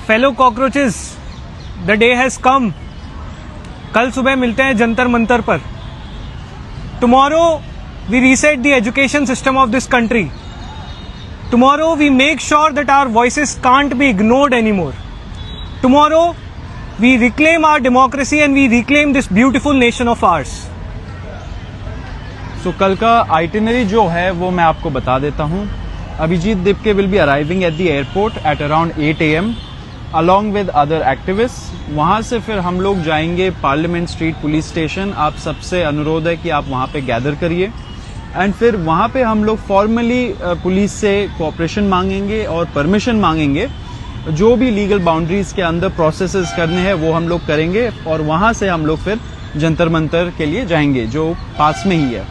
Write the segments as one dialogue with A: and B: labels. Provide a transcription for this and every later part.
A: Fellow cockroaches, the day has come. कल सुबह मिलते हैं जंतर मंतर पर। Tomorrow we reset the education system of this country. Tomorrow we make sure that our voices can't be ignored anymore. Tomorrow we reclaim our democracy and we reclaim this beautiful nation of ours.
B: So कल का itinerary जो है वो मैं आपको बता देता हूँ। Abhijeet Dipke will be arriving at the airport at around 8 AM along with other activist. वहाँ से फिर हम लोग जाएंगे पार्लियामेंट स्ट्रीट पुलिस स्टेशन। आप सबसे अनुरोध है कि आप वहाँ पे गैदर करिए एंड फिर वहाँ पे हम लोग फॉर्मली पुलिस से कोऑपरेशन मांगेंगे और परमिशन मांगेंगे। जो भी लीगल बाउंड्रीज के अंदर प्रोसेसेस करने हैं वो हम लोग करेंगे और वहाँ से हम लोग फिर जंतर मंतर के लिए जाएंगे जो पास में ही है।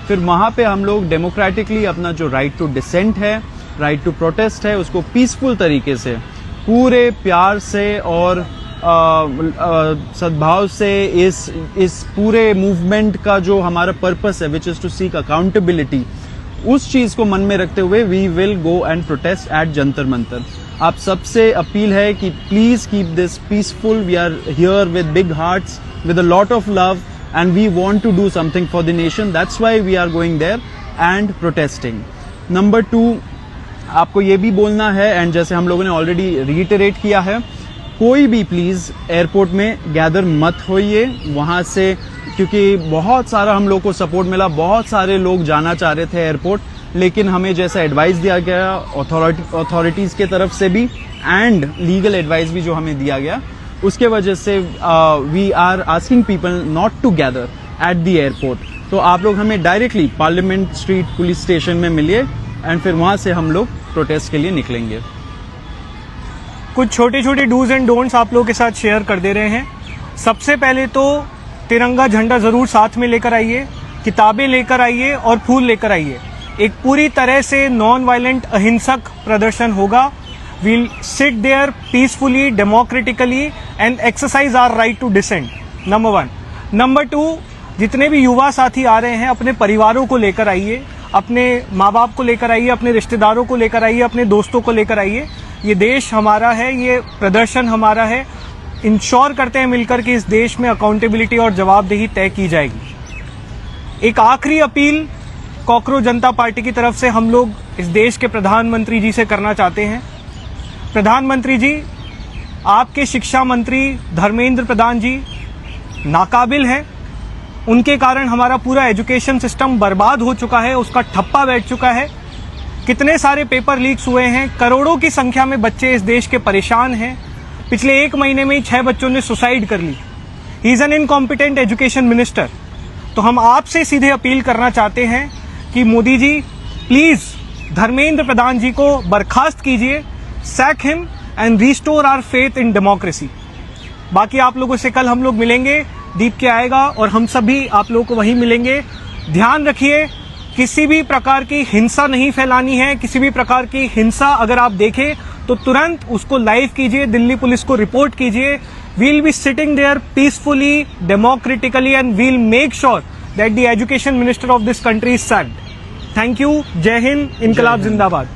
B: फिर वहाँ पे हम लोग डेमोक्रेटिकली अपना जो राइट टू डिसेंट है, राइट टू प्रोटेस्ट है, उसको पीसफुल तरीके से पूरे प्यार से और सद्भाव से इस पूरे मूवमेंट का जो हमारा पर्पस है which is to seek accountability, उस चीज को मन में रखते हुए we will go and protest at Jantar Mantar. आप सबसे अपील है कि please keep this peaceful. We are here with big hearts, with a lot of love and we want to do something for the nation. That's why we are going there and protesting. Number 2, आपको ये भी बोलना है and जैसे हम लोगों ने already reiterate किया है, कोई भी प्लीज एयरपोर्ट में गैदर मत होइए वहां से, क्योंकि बहुत सारा हम लोग को सपोर्ट मिला। बहुत सारे लोग जाना चाह रहे थे एयरपोर्ट, लेकिन हमें जैसा एडवाइस दिया गया अथॉरिटीज के तरफ से भी एंड लीगल एडवाइस भी जो हमें दिया गया, उसके वजह से we are asking people not to gather at the airport. तो आप लोग हमें directly parliament street police station में मिलिए एंड फिर वहां से हम लोग प्रोटेस्ट के लिए निकलेंगे।
A: कुछ छोटे छोटे डूज एंड डोंट्स आप लोगों के साथ शेयर कर दे रहे हैं। सबसे पहले तो तिरंगा झंडा जरूर साथ में लेकर आइए, किताबें लेकर आइए और फूल लेकर आइए। एक पूरी तरह से नॉन वायलेंट अहिंसक प्रदर्शन होगा। We'll sit there peacefully, democratically and exercise our right to dissent. Number 1. Number 2, जितने भी युवा साथी आ रहे हैं अपने परिवारों को लेकर आइए, अपने माँ बाप को लेकर आइए, अपने रिश्तेदारों को लेकर आइए, अपने दोस्तों को लेकर आइए। ये देश हमारा है, ये प्रदर्शन हमारा है। इंश्योर करते हैं मिलकर कि इस देश में अकाउंटेबिलिटी और जवाबदेही तय की जाएगी। एक आखिरी अपील कॉकरोच जनता पार्टी की तरफ से हम लोग इस देश के प्रधानमंत्री जी से करना चाहते हैं। प्रधानमंत्री जी, आपके शिक्षा मंत्री धर्मेंद्र प्रधान जी नाकाबिल हैं। उनके कारण हमारा पूरा एजुकेशन सिस्टम बर्बाद हो चुका है, उसका ठप्पा बैठ चुका है। कितने सारे पेपर लीक्स हुए हैं, करोड़ों की संख्या में बच्चे इस देश के परेशान हैं। पिछले 1 महीने में ही 6 बच्चों ने सुसाइड कर ली। He is an incompetent education minister. तो हम आपसे सीधे अपील करना चाहते हैं कि मोदी जी प्लीज धर्मेंद्र प्रधान जी को बर्खास्त कीजिए, sack him and restore our faith in democracy। बाकी आप लोगों से कल हम लोग मिलेंगे, दीप के आएगा और हम सभी आप लोगों को वहीं मिलेंगे। ध्यान रखिए, किसी भी प्रकार की हिंसा नहीं फैलानी है। किसी भी प्रकार की हिंसा अगर आप देखें तो तुरंत उसको लाइव कीजिए, दिल्ली पुलिस को रिपोर्ट कीजिए। We'll be sitting there peacefully, democratically and we'll make sure that the education minister of this country is sacked. Thank you. Jai Hind, इनकलाब जिंदाबाद।